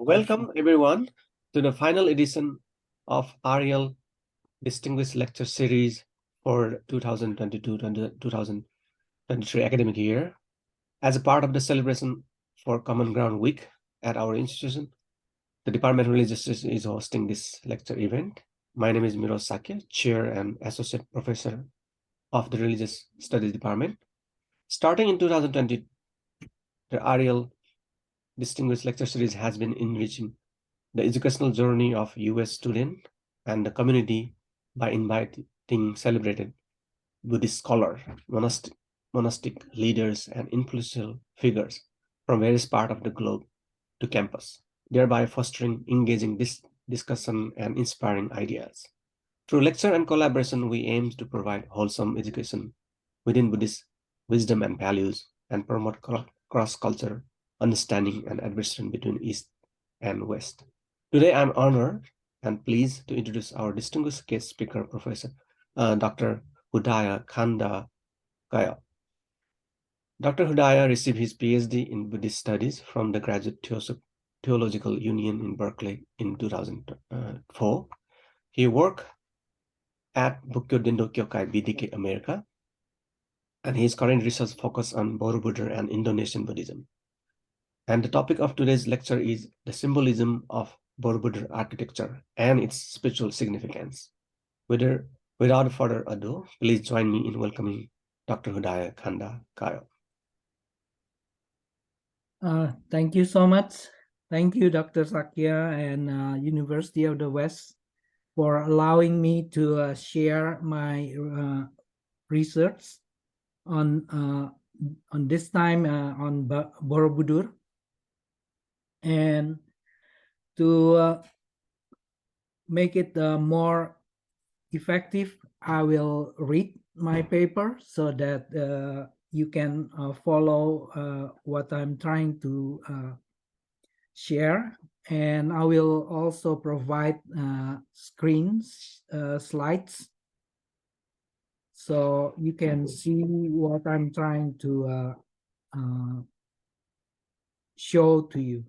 Welcome everyone to the final edition of RL Distinguished Lecture Series for 2022-2023 academic year. As a part of the celebration for Common Ground Week at our institution, the Department of Religious Studies is hosting this lecture event. My name is Miro Sakya, Chair and Associate Professor of the Religious Studies Department. Starting in 2020, the RL Distinguished Lecture Series has been enriching the educational journey of US students and the community by inviting celebrated Buddhist scholars, monastic leaders, and influential figures from various parts of the globe to campus, thereby fostering engaging discussion and inspiring ideas. Through lecture and collaboration, we aim to provide wholesome education within Buddhist wisdom and values and promote cross-cultural understanding and adversity between East and West. Today, I'm honored and pleased to introduce our distinguished guest speaker, Professor Dr. Hudaya Kandahjaya. Dr. Hudaya received his PhD in Buddhist Studies from the Graduate Theological Union in Berkeley in 2004. He worked at Bukkyo Dendo Kyokai BDK America, and his current research focus on Borobudur and Indonesian Buddhism. And the topic of today's lecture is the symbolism of Borobudur architecture and its spiritual significance. Without further ado, please join me in welcoming Dr. Hudaya Kandahjaya. Thank you so much. Thank you, Dr. Sakya and University of the West for allowing me to share my research on this time on Borobudur. And to make it more effective, I will read my paper so that you can follow what I'm trying to share. And I will also provide slides, so you can see what I'm trying to show to you.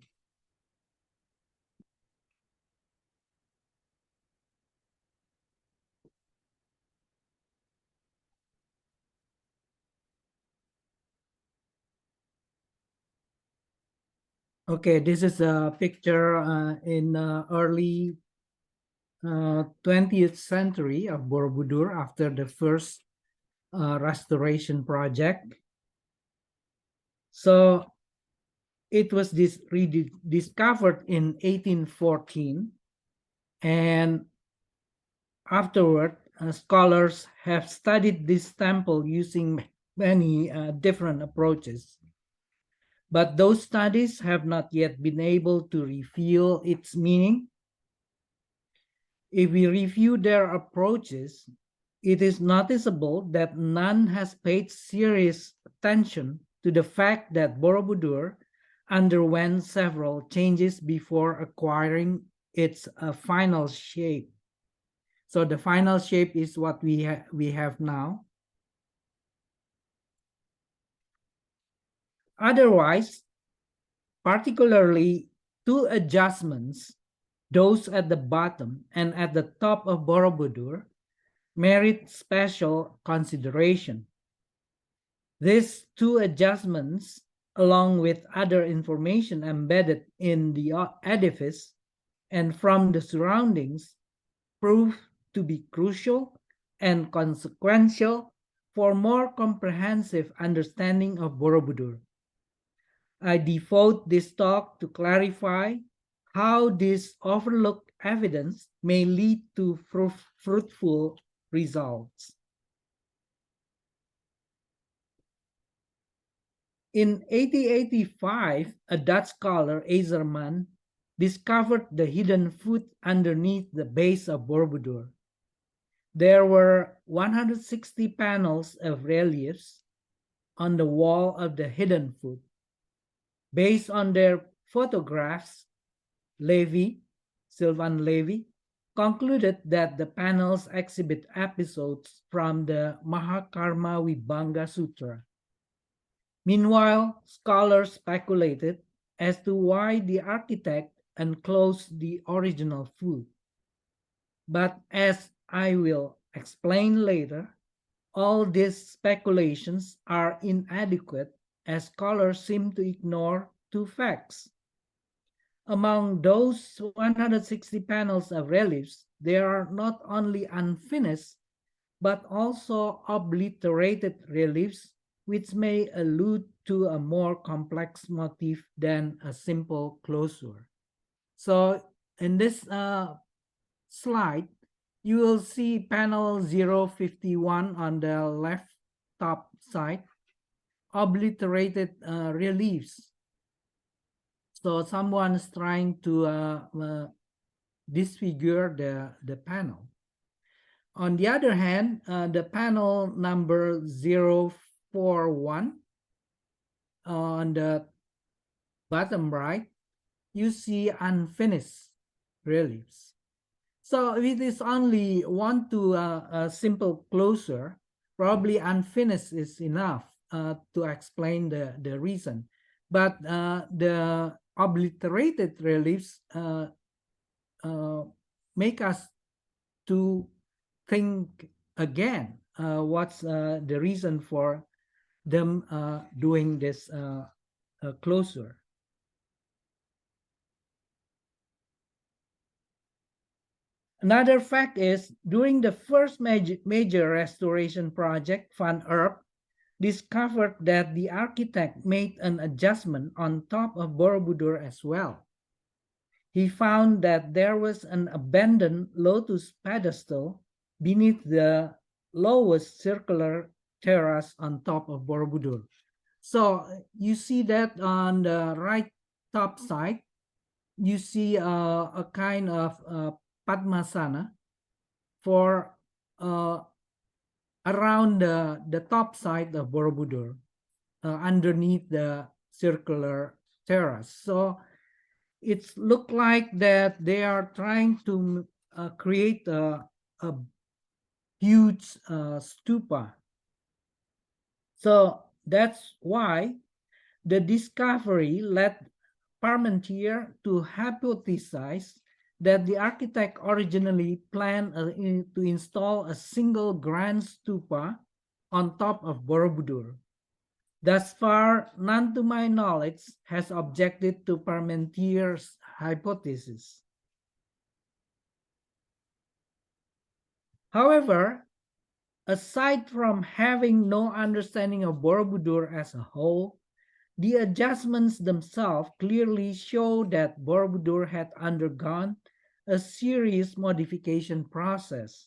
Okay, this is a picture in early 20th century of Borobudur after the first restoration project. So it was rediscovered in 1814, and afterward scholars have studied this temple using many different approaches. But those studies have not yet been able to reveal its meaning. If we review their approaches, it is noticeable that none has paid serious attention to the fact that Borobudur underwent several changes before acquiring its final shape. So the final shape is what we have now. Otherwise, particularly two adjustments, those at the bottom and at the top of Borobudur, merit special consideration. These two adjustments, along with other information embedded in the edifice and from the surroundings, prove to be crucial and consequential for more comprehensive understanding of Borobudur. I devote this talk to clarify how this overlooked evidence may lead to fruitful results. In 1885, a Dutch scholar, Azerman, discovered the hidden foot underneath the base of Borobudur. There were 160 panels of reliefs on the wall of the hidden foot. Based on their photographs, Sylvan Levy, concluded that the panels exhibit episodes from the Mahakarma Vibhanga Sutra. Meanwhile, scholars speculated as to why the architect enclose the original foot. But as I will explain later, all these speculations are inadequate as scholars seem to ignore two facts. Among those 160 panels of reliefs, there are not only unfinished but also obliterated reliefs which may allude to a more complex motif than a simple closure. So in this slide, you will see panel 051 on the left top side, obliterated reliefs. So someone's trying to disfigure the panel. On the other hand, the panel number 041 on the bottom right, you see unfinished reliefs. So if it is only one to a simple closure, probably unfinished is enough to explain the reason. But the obliterated reliefs make us to think again what's the reason for them doing this closure. Another fact is, during the first major restoration project, Van Erp discovered that the architect made an adjustment on top of Borobudur as well. He found that there was an abandoned lotus pedestal beneath the lowest circular terrace on top of Borobudur. So you see that on the right top side, you see a kind of Padmasana for around the top side of Borobudur, underneath the circular terrace. So it's look like that they are trying to create a huge stupa. So that's why the discovery led Parmentier to hypothesize that the architect originally planned to install a single grand stupa on top of Borobudur. Thus far, none to my knowledge has objected to Parmentier's hypothesis. However, aside from having no understanding of Borobudur as a whole, the adjustments themselves clearly show that Borobudur had undergone a serious modification process.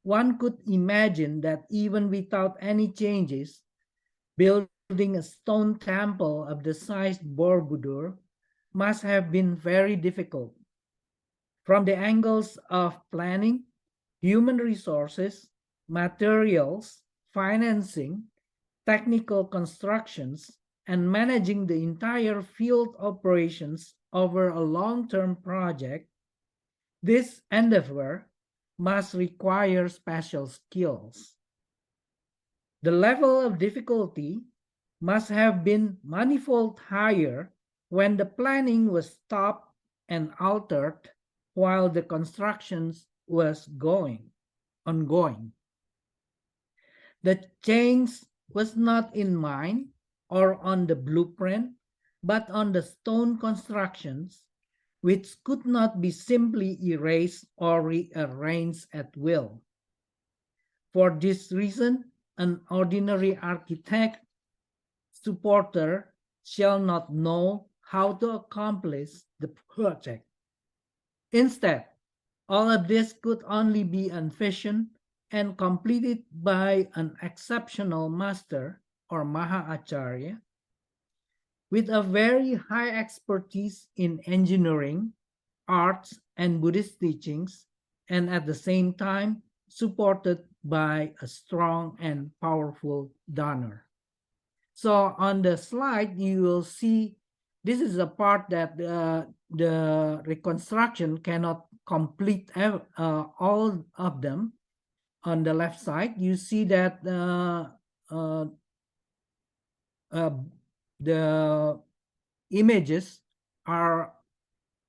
One could imagine that even without any changes, building a stone temple of the size of Borobudur must have been very difficult. From the angles of planning, human resources, materials, financing, technical constructions, and managing the entire field operations over a long-term project, this endeavor must require special skills. The level of difficulty must have been manifold higher when the planning was stopped and altered while the construction was ongoing. The change was not in mind or on the blueprint, but on the stone constructions, which could not be simply erased or rearranged at will. For this reason, an ordinary architect supporter shall not know how to accomplish the project. Instead, all of this could only be envisioned and completed by an exceptional master or Maha-Acharya with a very high expertise in engineering, arts, and Buddhist teachings, and at the same time supported by a strong and powerful donor. So on the slide, you will see this is a part that the reconstruction cannot complete all of them. On the left side, you see that the images are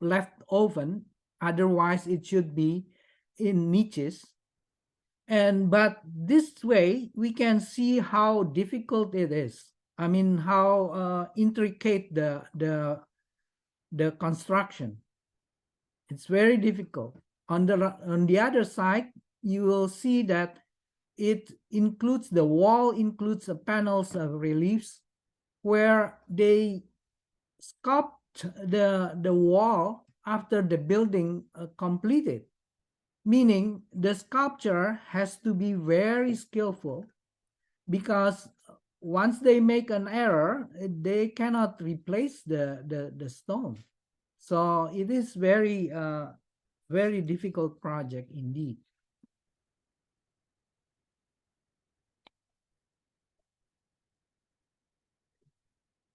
left open. Otherwise, it should be in niches. But this way, we can see how difficult it is. I mean, how intricate the construction. It's very difficult. On the other side, you will see that it includes the wall includes the panels of reliefs where they sculpt the wall after the building completed, meaning the sculpture has to be very skillful because once they make an error, they cannot replace the stone. So it is very difficult project indeed.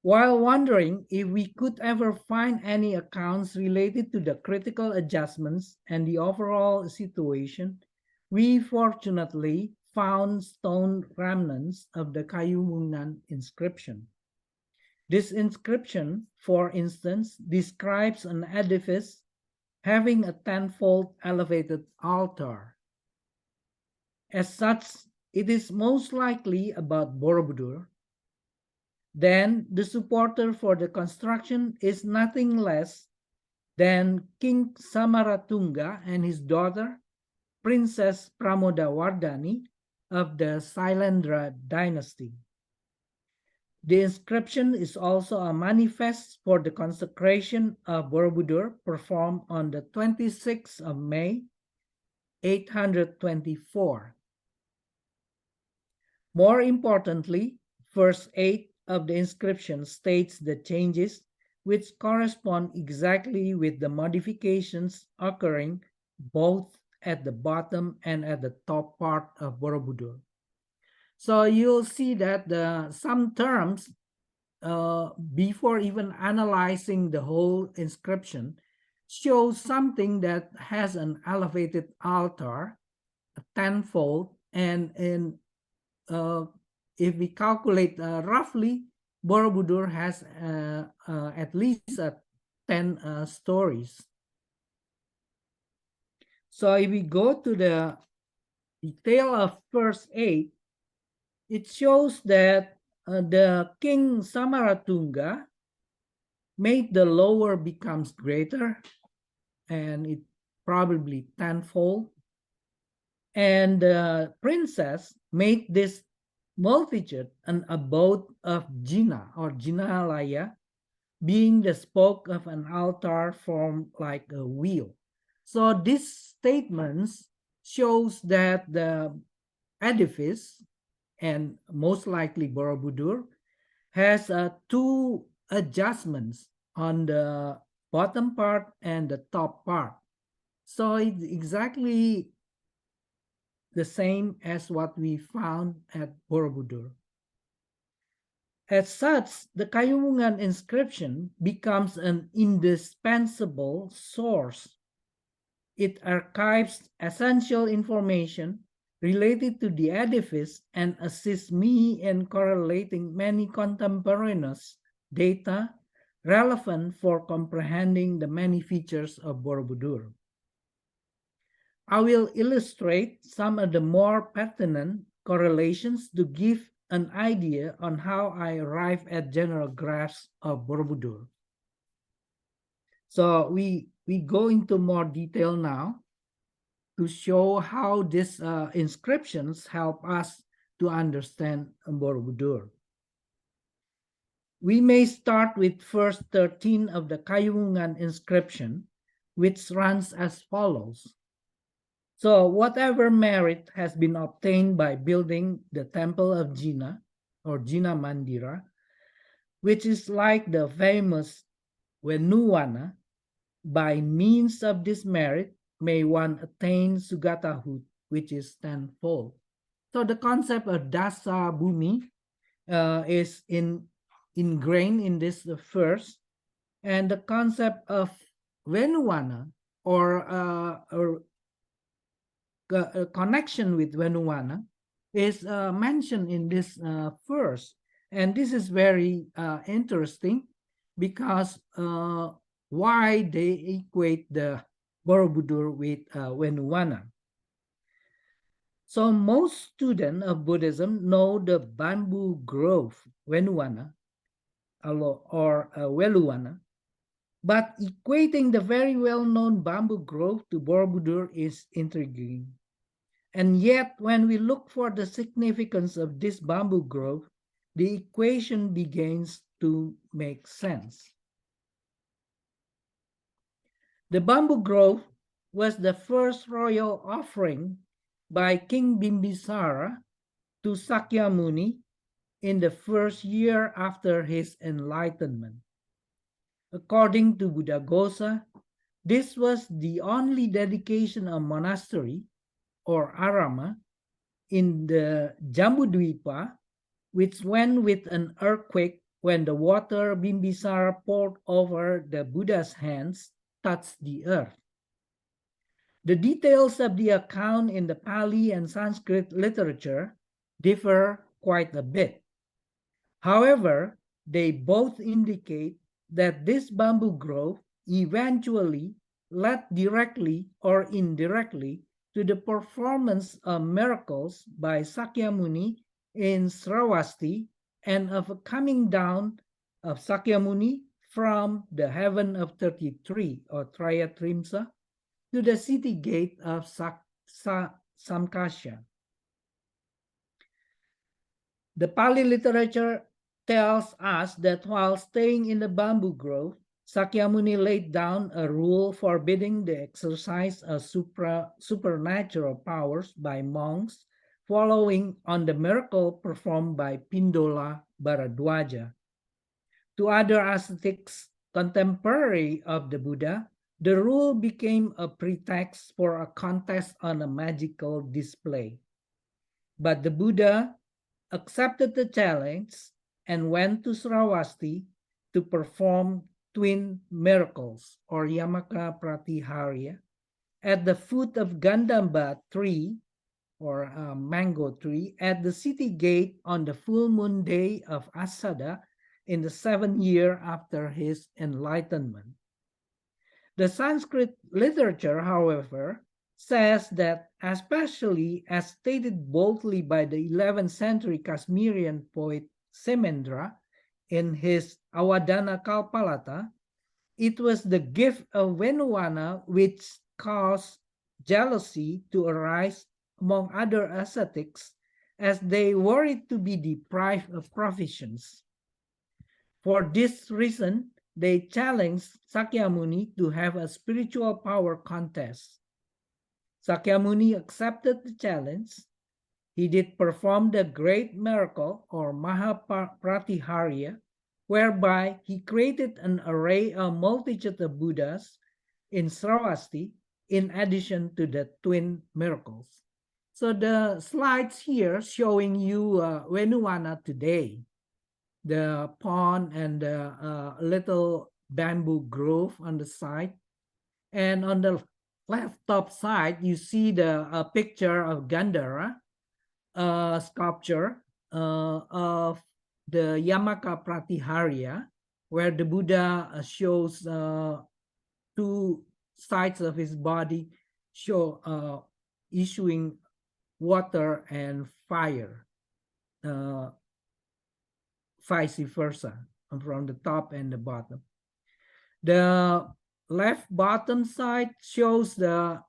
While wondering if we could ever find any accounts related to the critical adjustments and the overall situation, we fortunately found stone remnants of the Kayumungan inscription. This inscription, for instance, describes an edifice having a tenfold elevated altar. As such, it is most likely about Borobudur. Then the supporter for the construction is nothing less than King Samaratunga and his daughter, Princess Pramodawardhani of the Sailendra dynasty. The inscription is also a manifest for the consecration of Borobudur performed on the 26th of May, 824. More importantly, verse 8 of the inscription states the changes which correspond exactly with the modifications occurring both at the bottom and at the top part of Borobudur. So you'll see that some terms, before even analyzing the whole inscription, show something that has an elevated altar, a tenfold, and if we calculate roughly, Borobudur has at least 10 stories. So if we go to the detail of verse 8, it shows that the King Samaratunga made the lower becomes greater, and it probably tenfold. And the princess made this multitude an abode of Jina or Jinalaya, being the spoke of an altar formed like a wheel. So these statements shows that the edifice, and most likely Borobudur, has two adjustments on the bottom part and the top part. So it's exactly the same as what we found at Borobudur. As such, the Kayumungan inscription becomes an indispensable source. It archives essential information related to the edifice and assists me in correlating many contemporaneous data relevant for comprehending the many features of Borobudur. I will illustrate some of the more pertinent correlations to give an idea on how I arrive at general grasp of Borobudur. So we go into more detail now to show how these inscriptions help us to understand Borobudur. We may start with verse 13 of the Kayumungan inscription, which runs as follows. So whatever merit has been obtained by building the temple of Jina or Jina Mandira, which is like the famous Venuvana, by means of this merit may one attain Sugatahut, which is tenfold. So the concept of Dasa Bhumi is ingrained in this verse, and the concept of Venuvana or a connection with Venuvana is mentioned in this verse. And this is very interesting because why they equate the Borobudur with Venuvana. So most students of Buddhism know the bamboo grove, Venuvana, or Veluvana, but equating the very well-known bamboo grove to Borobudur is intriguing. And yet, when we look for the significance of this bamboo grove, the equation begins to make sense. The bamboo grove was the first royal offering by King Bimbisara to Sakyamuni in the first year after his enlightenment. According to Buddhaghosa, this was the only dedication of monastery or arama in the Jambudvipa, which went with an earthquake when the water Bimbisara poured over the Buddha's hands touched the earth. The details of the account in the Pali and Sanskrit literature differ quite a bit. However, they both indicate that this bamboo grove eventually led directly or indirectly to the performance of miracles by Sakyamuni in Sravasti and of a coming down of Sakyamuni from the heaven of 33 or Trayatrimsa to the city gate of Samkasya. The Pali literature tells us that while staying in the bamboo grove, Sakyamuni laid down a rule forbidding the exercise of supernatural powers by monks following on the miracle performed by Pindola Bharadwaja. To other ascetics contemporary of the Buddha, the rule became a pretext for a contest on a magical display. But the Buddha accepted the challenge and went to Sravasti to perform twin miracles or Yamaka Pratiharya at the foot of Gandamba tree or mango tree at the city gate on the full moon day of Asada in the 7th year after his enlightenment. The Sanskrit literature, however, says that, especially as stated boldly by the 11th century Kashmirian poet Semendra in his Awadana Kalpalata, it was the gift of Venuvana which caused jealousy to arise among other ascetics as they worried to be deprived of provisions. For this reason, they challenged Sakyamuni to have a spiritual power contest. Sakyamuni accepted the challenge. He did perform the great miracle or Mahapratiharya, whereby he created an array of multitude of Buddhas in Sravasti in addition to the twin miracles. So the slides here showing you Venuvana today, the pond and the little bamboo grove on the side. And on the left top side, you see the picture of Gandhara sculpture of the Yamaka Pratiharya, where the Buddha shows two sides of his body show issuing water and fire, vice versa, from the top and the bottom. The left bottom side shows a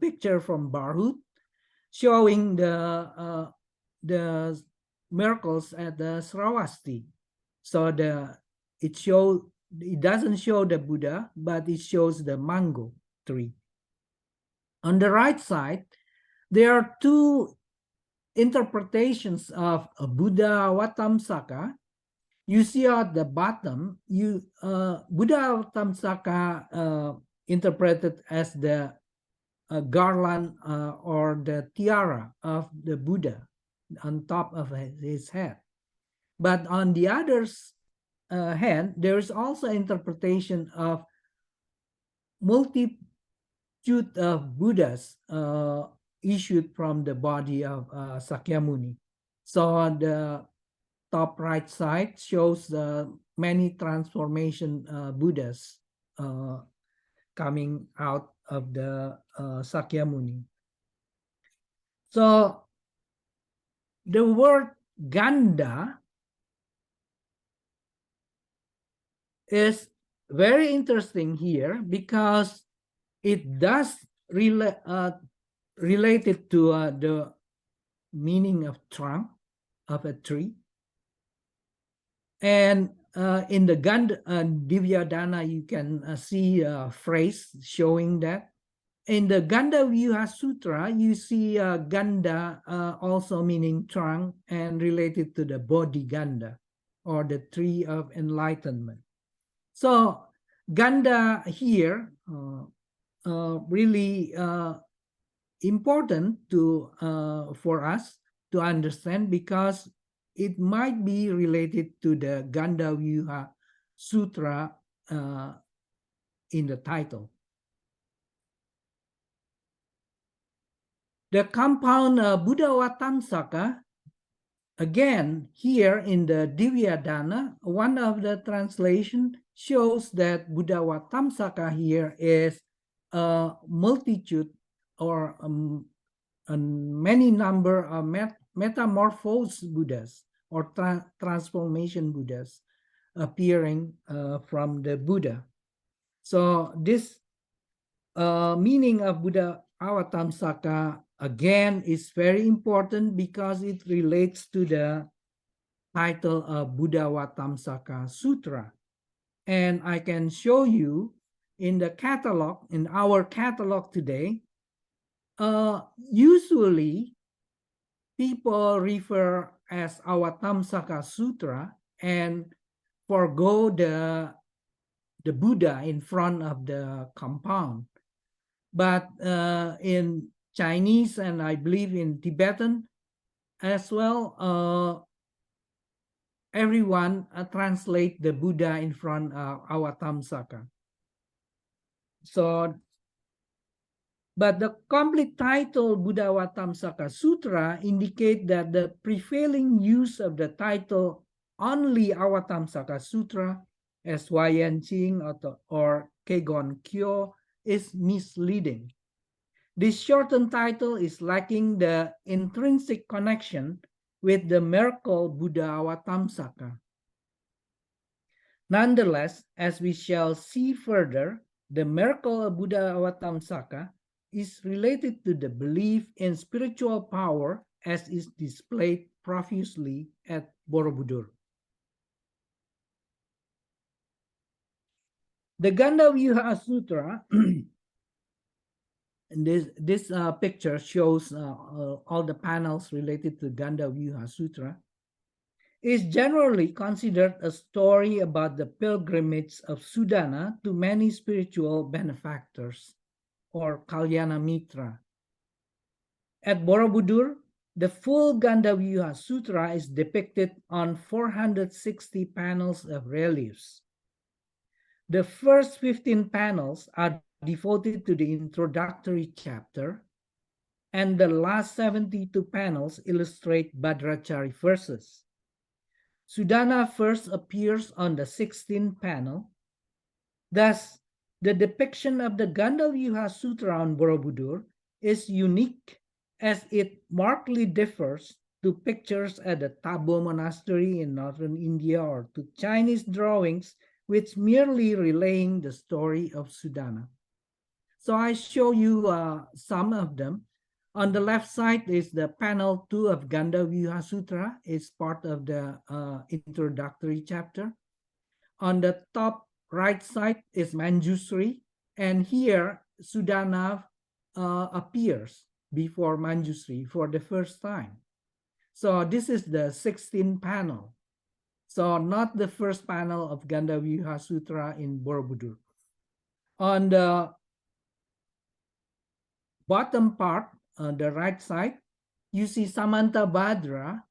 picture from Barhut showing the miracles at the Sravasti. So it doesn't show the Buddha, but it shows the mango tree. On the right side, there are two interpretations of Buddha Vatamsaka. You see at the bottom, Buddha Vatamsaka interpreted as the garland or the tiara of the Buddha on top of his head. But on the other hand, there is also interpretation of multitude of Buddhas issued from the body of Sakyamuni. So on the top right side shows many transformation Buddhas coming out of the Sakyamuni. So the word Ganda is very interesting here because it does related to the meaning of trunk of a tree. And in the Gandavyuha, you can see a phrase showing that. In the Gandavyuha Sutra, you see Ganda also meaning trunk and related to the Bodhi Ganda, or the tree of enlightenment. So Ganda here really important to for us to understand, because it might be related to the Gandavyuha Sutra in the title. The compound Buddha-Vatamsaka, again, here in the Divyadana, one of the translation shows that Buddha-Vatamsaka here is a multitude or a many number of metamorphosed Buddhas or transformation Buddhas appearing from the Buddha. So this meaning of Buddha Avatamsaka again is very important because it relates to the title of Buddha Vatamsaka Sutra. And I can show you in the catalog, in our catalog today, usually people refer as Avatamsaka Sutra and forgo the Buddha in front of the compound. But in Chinese, and I believe in Tibetan as well, everyone translate the Buddha in front of Avatamsaka. So, but the complete title Buddha Vatamsaka Sutra indicate that the prevailing use of the title only Avatamsaka Sutra as Huayan Qing or Kegon Kyo is misleading. This shortened title is lacking the intrinsic connection with the miracle Buddha Avatamsaka. Nonetheless, as we shall see further, the miracle of Buddha Avatamsaka is related to the belief in spiritual power as is displayed profusely at Borobudur. The Gandavyuha Sutra, this picture shows all the panels related to Gandavyuha Sutra, is generally considered a story about the pilgrimage of Sudana to many spiritual benefactors, or Kalyana Mitra. At Borobudur, the full Gandavyuha Sutra is depicted on 460 panels of reliefs. The first 15 panels are devoted to the introductory chapter, and the last 72 panels illustrate Bhadrachari verses. Sudana first appears on the 16th panel. Thus, the depiction of the Gandavyuha Sutra on Borobudur is unique as it markedly differs to pictures at the Tabo Monastery in northern India or to Chinese drawings which merely relaying the story of Sudana. So I show you some of them. On the left side is the panel 2 of Gandavyuha Sutra. It's part of the introductory chapter. On the top right side is Manjusri, and here Sudana appears before Manjusri for the first time. So this is the 16th panel. So not the first panel of Gandavyuha Sutra in Borobudur. On the bottom part, on the right side, you see Samantabhadra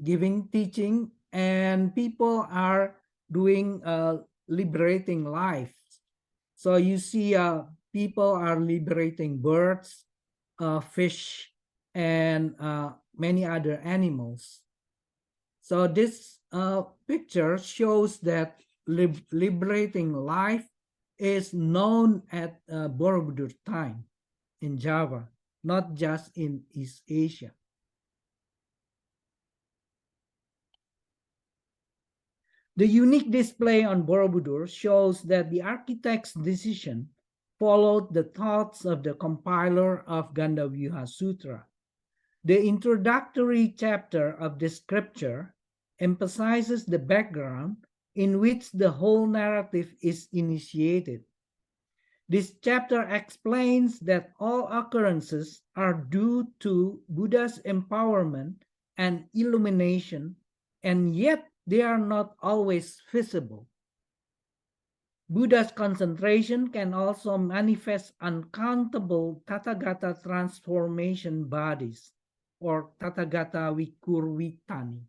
giving teaching, and people are doing liberating life. So you see people are liberating birds, fish, and many other animals. So this picture shows that liberating life is known at Borobudur time in Java, not just in East Asia. The unique display on Borobudur shows that the architect's decision followed the thoughts of the compiler of Gandavyuha Sutra. The introductory chapter of this scripture emphasizes the background in which the whole narrative is initiated. This chapter explains that all occurrences are due to Buddha's empowerment and illumination, and yet they are not always visible. Buddha's concentration can also manifest uncountable Tathagata transformation bodies, or Tathagata Vikurvitani,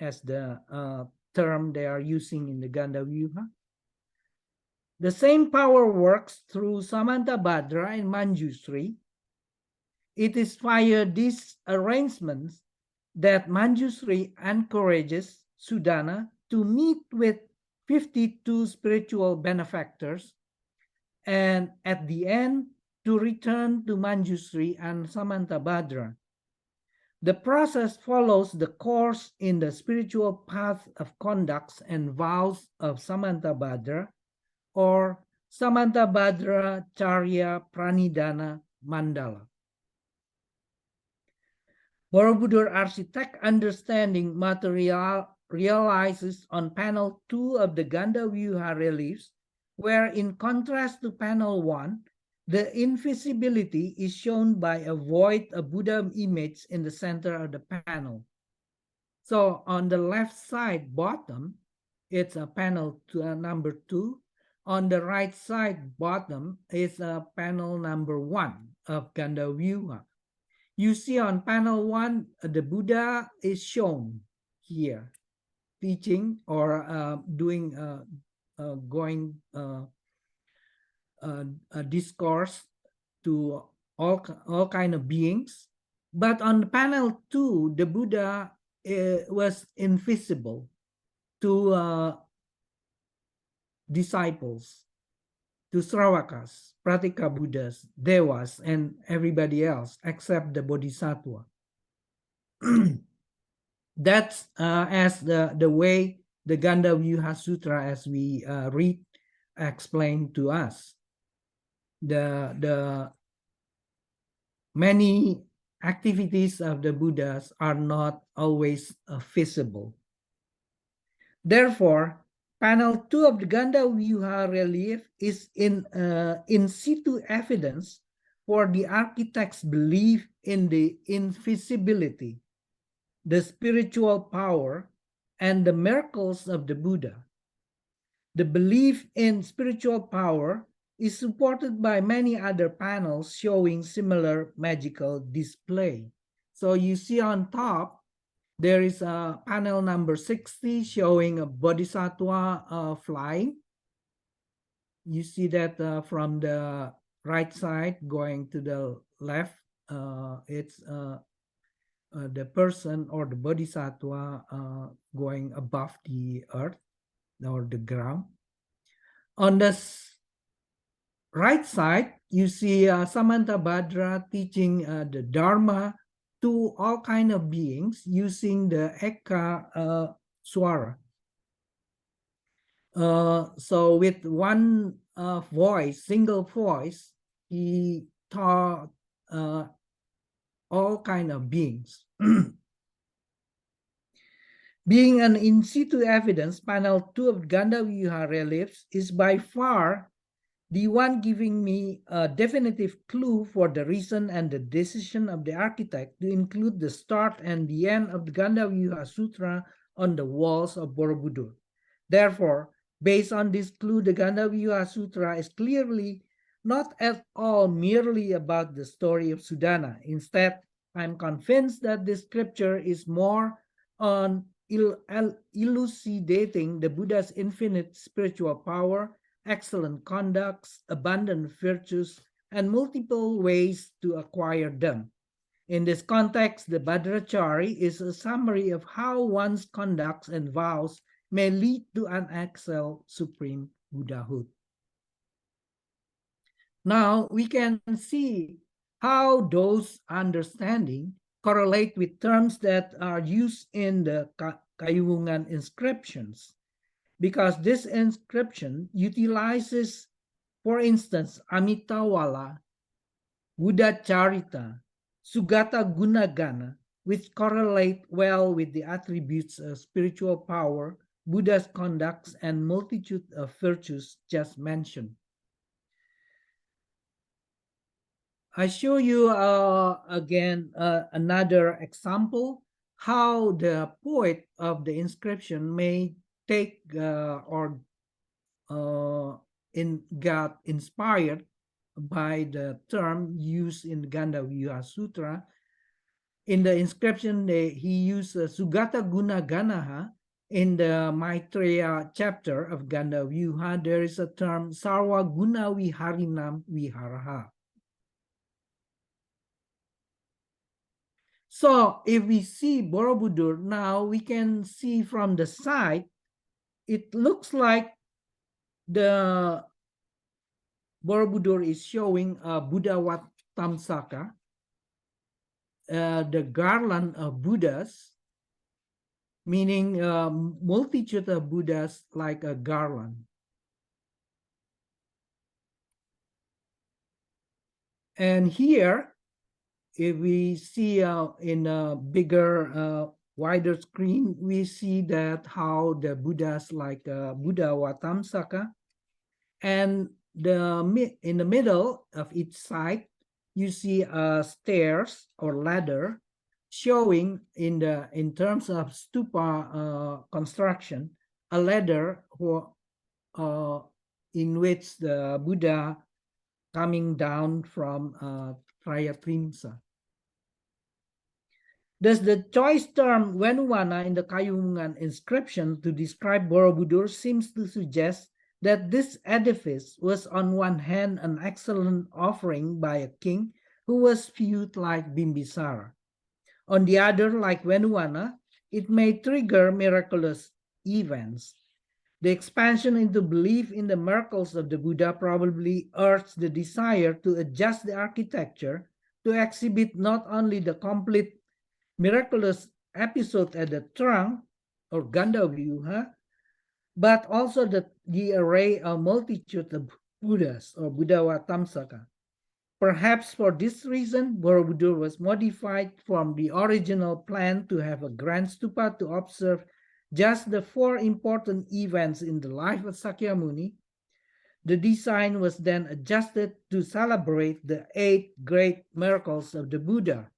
as the term they are using in the Gandavyuha. The same power works through Samantabhadra and Manjusri. It is via these arrangements that Manjusri encourages Sudana to meet with 52 spiritual benefactors, and at the end to return to Manjusri and Samantabhadra. The process follows the course in the spiritual path of conducts and vows of Samantabhadra, or Samantabhadra Charya Pranidhana Mandala. Borobudur architect understanding realizes on panel 2 of the Gandavyuha reliefs, where in contrast to panel 1, the invisibility is shown by a void of Buddha image in the center of the panel. So on the left side bottom, it's a panel number 2. On the right side bottom is a panel number 1 of Gandavyuha. You see on panel 1, the Buddha is shown here, teaching or going a discourse to all kind of beings. But on panel 2, the Buddha was invisible to disciples, to Sravakas, Pratika Buddhas, Devas, and everybody else except the Bodhisattva. That's as the way the Gandavyuha Sutra, as we read, explained to us. The many activities of the Buddhas are not always visible. Therefore, panel 2 of the Gandavyuha relief is in situ evidence for the architect's belief in the invisibility, the spiritual power, and the miracles of the Buddha. The belief in spiritual power is supported by many other panels showing similar magical display. So you see on top, there is a panel number 60 showing a bodhisattva flying. You see that from the right side going to the left, it's the person or the bodhisattva going above the earth or the ground. On the right side, you see Samantabhadra teaching the Dharma to all kind of beings using the Eka Swara. So with one voice, single voice, he taught all kind of beings. Being an in situ evidence, panel 2 of Gandavyuha reliefs is by far the one giving me a definitive clue for the reason and the decision of the architect to include the start and the end of the Gandavyuha Sutra on the walls of Borobudur. Therefore, based on this clue, the Gandavyuha Sutra is clearly not at all merely about the story of Sudana. Instead, I'm convinced that this scripture is more on elucidating the Buddha's infinite spiritual power, excellent conducts, abundant virtues, and multiple ways to acquire them. In this context, the Bhadrachari is a summary of how one's conducts and vows may lead to an actual supreme Buddhahood. Now we can see how those understanding correlate with terms that are used in the Kayungan inscriptions, because this inscription utilizes, for instance, Amitawala, Buddha Charita, Sugata Gunagana, which correlate well with the attributes of spiritual power, Buddha's conducts, and multitude of virtues just mentioned. I show you again another example how the poet of the inscription may take got inspired by the term used in Gandavyuha Sutra. In the inscription, he used Sugata Guna Ganaha. In the Maitreya chapter of Gandavyuha, there is a term Sarva Guna Viharinam Viharaha. So if we see Borobudur now, we can see from the side, it looks like the Borobudur is showing a Buddha Vatamsaka, the garland of Buddhas, meaning a multitude of Buddhas like a garland. And here, if we see in a bigger, wider screen, we see that how the Buddhas like Buddha Vatamsaka, and in the middle of each side, you see stairs or ladder showing in terms of stupa construction, a ladder in which the Buddha coming down from Trayatrimsa. Thus, the choice term Venuvana in the Kayungan inscription to describe Borobudur seems to suggest that this edifice was on one hand an excellent offering by a king who was viewed like Bimbisara. On the other, like Venuvana, it may trigger miraculous events. The expansion into belief in the miracles of the Buddha probably urged the desire to adjust the architecture to exhibit not only the complete miraculous episode at the trunk or Gandavyuha, but also the array of multitude of Buddhas or Buddha Vatamsaka. Perhaps for this reason, Borobudur was modified from the original plan to have a grand stupa to observe just the 4 important events in the life of Sakyamuni. The design was then adjusted to celebrate the 8 great miracles of the Buddha.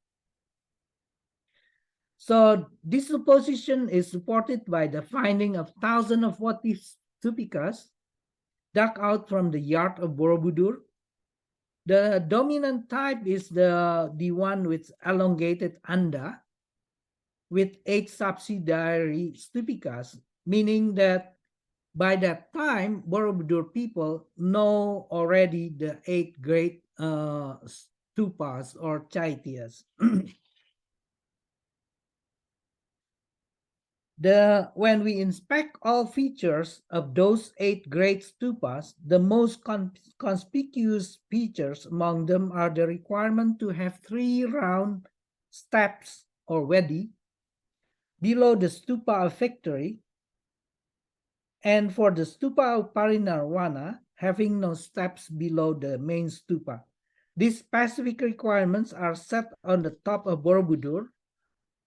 So this supposition is supported by the finding of thousands of votive stupikas dug out from the yard of Borobudur. The dominant type is the one with elongated anda, with 8 subsidiary stupikas, meaning that by that time, Borobudur people know already the 8 great stupas or chaityas. When we inspect all features of those 8 great stupas, the most conspicuous features among them are the requirement to have 3 round steps or wedi below the stupa of victory, and for the stupa of parinirvana, having no steps below the main stupa. These specific requirements are set on the top of Borobudur.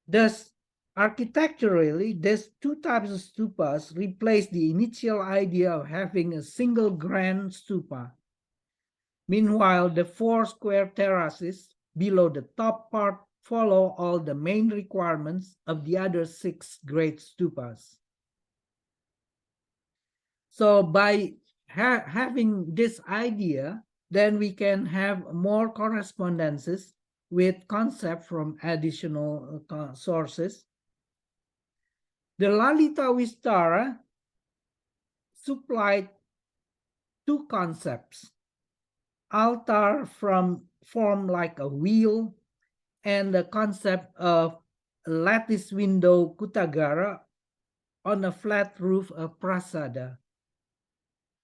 Thus, architecturally, these 2 types of stupas replace the initial idea of having a single grand stupa. Meanwhile, the 4 square terraces below the top part follow all the main requirements of the other 6 great stupas. So by having this idea, then we can have more correspondences with concepts from additional sources. The Lalita Vistara supplied 2 concepts: altar form like a wheel, and the concept of lattice window Kutagara on a flat roof of prasada.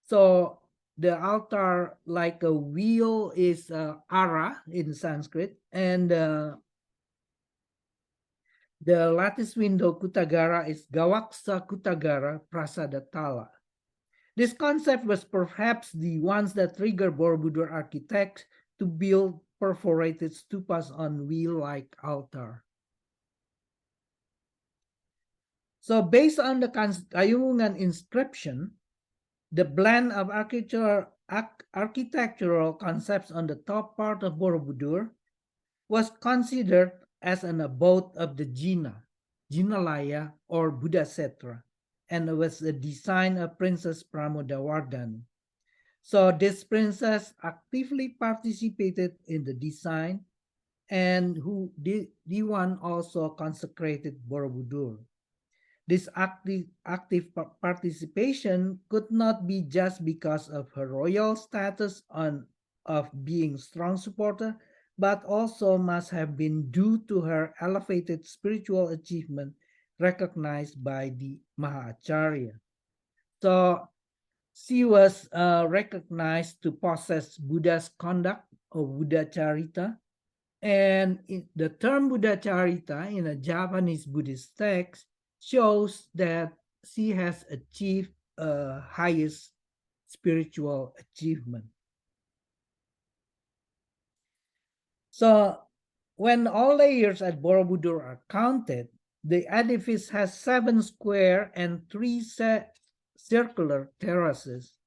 So the altar, like a wheel, is ara in Sanskrit, and the lattice window Kutagara is Gawaksa Kutagara Prasada Tala. This concept was perhaps the ones that triggered Borobudur architects to build perforated stupas on wheel-like altar. So based on the Kayungan inscription, the blend of architectural concepts on the top part of Borobudur was considered as an abode of the Jinalaya or Buddha Setra, and was the design of Princess Pramodawardhani. So this princess actively participated in the design, and who Diwan also consecrated Borobudur. This active participation could not be just because of her royal status of being strong supporter, but also must have been due to her elevated spiritual achievement recognized by the Mahacharya. So she was recognized to possess Buddha's conduct or Buddha Charita. And the term Buddha Charita in a Japanese Buddhist text shows that she has achieved a highest spiritual achievement. So when all layers at Borobudur are counted, the edifice has 7 square and 3 circular terraces.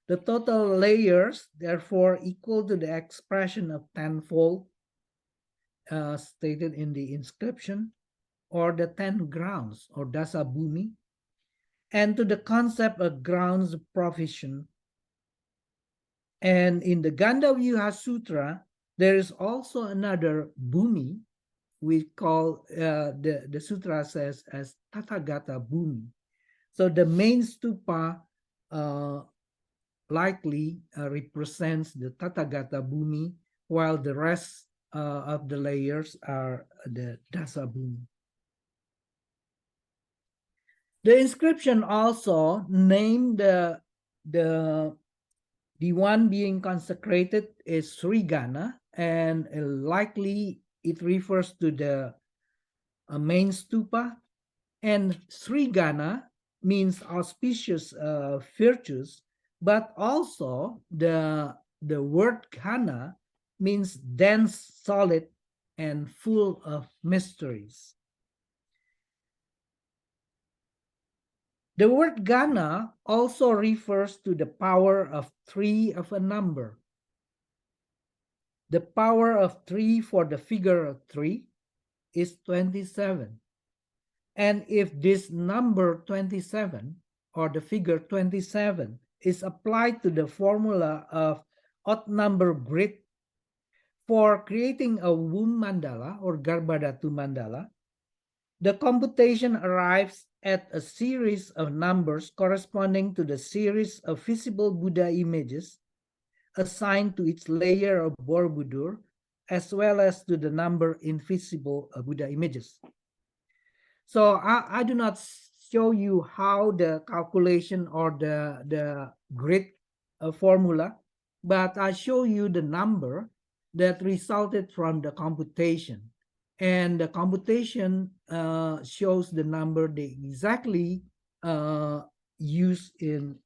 The total layers, therefore, equal to the expression of tenfold stated in the inscription, or the 10 grounds, or dasa bhumi, and to the concept of grounds of provision. And in the Gandavyuha Sutra, there is also another bhumi, we call, the sutra says as Tathagata bhumi. So the main stupa likely represents the Tathagata bhumi, while the rest of the layers are the dasa bhumi. The inscription also named the one being consecrated is Srigana, and likely it refers to the main stupa. And Srigana means auspicious virtues, but also the word Ghana means dense, solid, and full of mysteries. The word Ghana also refers to the power of 3 of a number. The power of 3 for the figure of 3 is 27. And if this number 27 or the figure 27 is applied to the formula of odd number grid for creating a womb mandala or Garbhadhatu mandala, the computation arrives at a series of numbers corresponding to the series of visible Buddha images assigned to each layer of Borobudur, as well as to the number invisible Buddha images. So I do not show you how the calculation or the grid formula, but I show you the number that resulted from the computation. And the computation shows the number they exactly used in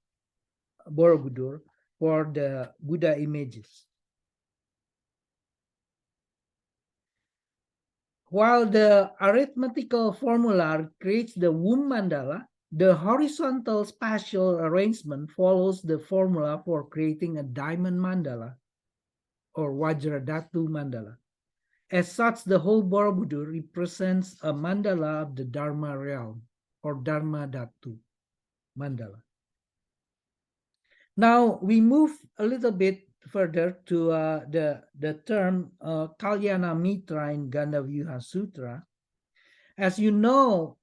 Borobudur for the Buddha images. While the arithmetical formula creates the womb mandala, the horizontal spatial arrangement follows the formula for creating a diamond mandala or Vajradhatu mandala. As such, the whole Borobudur represents a mandala of the Dharma realm or Dharma Dhatu mandala. Now we move a little bit further to the term Kalyana Mitra in Gandavyuha Sutra. As you know,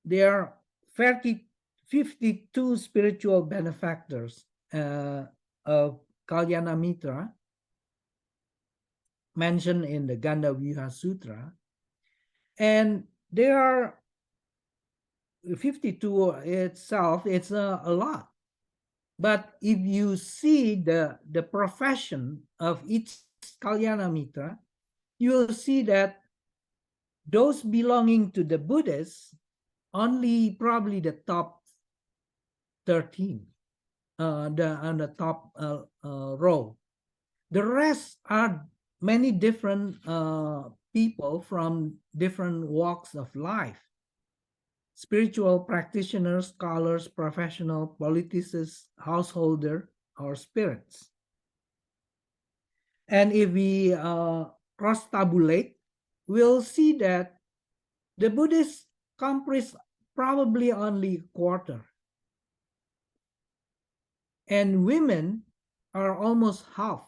there are 52 spiritual benefactors of Kalyana Mitra mentioned in the Gandavyuha Sutra, and there are 52 itself, it's a lot. But if you see the profession of each Kalyana Mitra, you will see that those belonging to the Buddhists, only probably the top 13, on the top row. The rest are many different people from different walks of life. Spiritual practitioners, scholars, professional, politicians, householder, or spirits. And if we cross-tabulate, we'll see that the Buddhists comprise probably only a quarter. And women are almost half.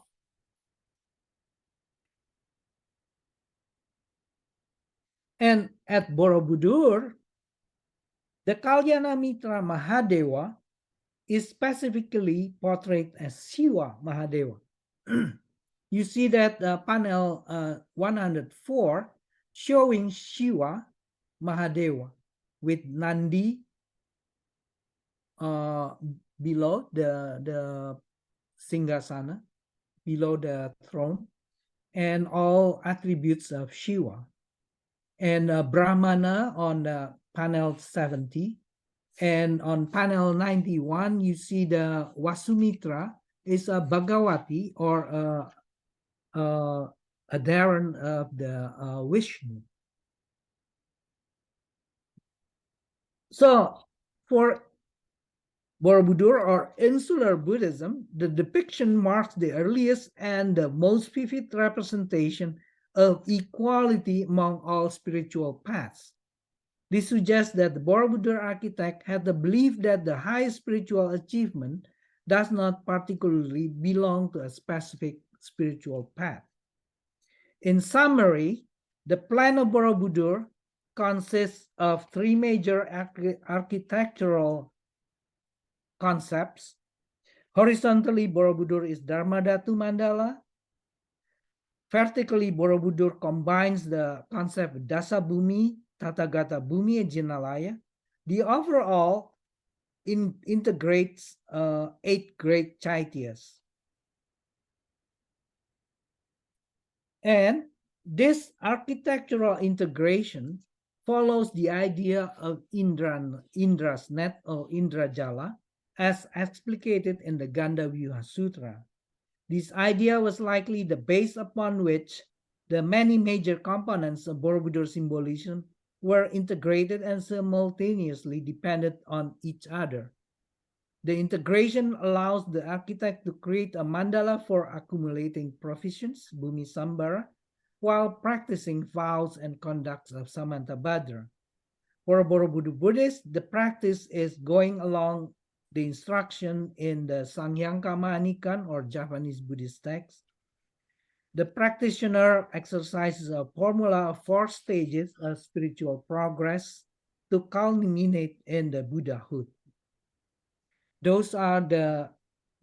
And at Borobudur, the Kalyana Mitra Mahadewa is specifically portrayed as Shiva Mahadeva. You see that panel 104 showing Shiva Mahadeva with Nandi below the Singgasana, below the throne, and all attributes of Shiva. And Brahmana on panel 70. And on panel 91, you see the Vasumitra is a Bhagavati, or a Dharan of the Vishnu. So for Borobudur or insular Buddhism, the depiction marks the earliest and the most vivid representation of equality among all spiritual paths. This suggests that the Borobudur architect had the belief that the highest spiritual achievement does not particularly belong to a specific spiritual path. In summary, the plan of Borobudur consists of three major architectural concepts. Horizontally, Borobudur is Dharmadhatu Mandala. Vertically, Borobudur combines the concept of Dasa Bhumi, Tathagata Bhumi, and Jinalaya. The overall integrates 8 great chaityas. And this architectural integration follows the idea of Indra's net or Indrajala as explicated in the Gandavyuha Sutra. This idea was likely the base upon which the many major components of Borobudur symbolism were integrated and simultaneously depended on each other. The integration allows the architect to create a mandala for accumulating provisions, Bhumi Sambara, while practicing vows and conducts of Samantabhadra. For Borobudur Buddhists, the practice is going along the instruction in the Sangyangka Manikan or Japanese Buddhist text. The practitioner exercises a formula of 4 stages of spiritual progress to culminate in the Buddhahood. Those are the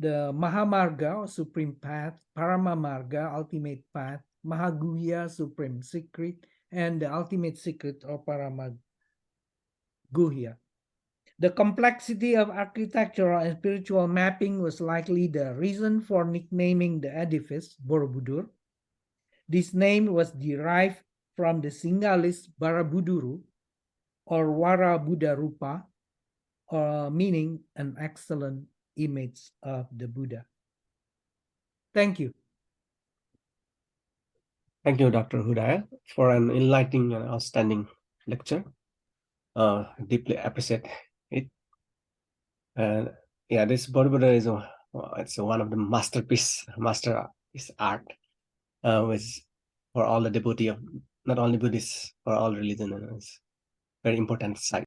Mahamarga or supreme path, Paramamarga, ultimate path, Mahaguhya, supreme secret, and the ultimate secret or Paramaguhya. The complexity of architectural and spiritual mapping was likely the reason for nicknaming the edifice Borobudur. This name was derived from the Sinhalese Barabuduru or Warabudarupa, meaning an excellent image of the Buddha. Thank you. Thank you, Dr. Hudaya, for an enlightening and outstanding lecture. Deeply appreciate it. And yeah, this Borobudur is it's one of the masterpiece art, which for all the devotee of not only Buddhists, for all religion, and it's very important site.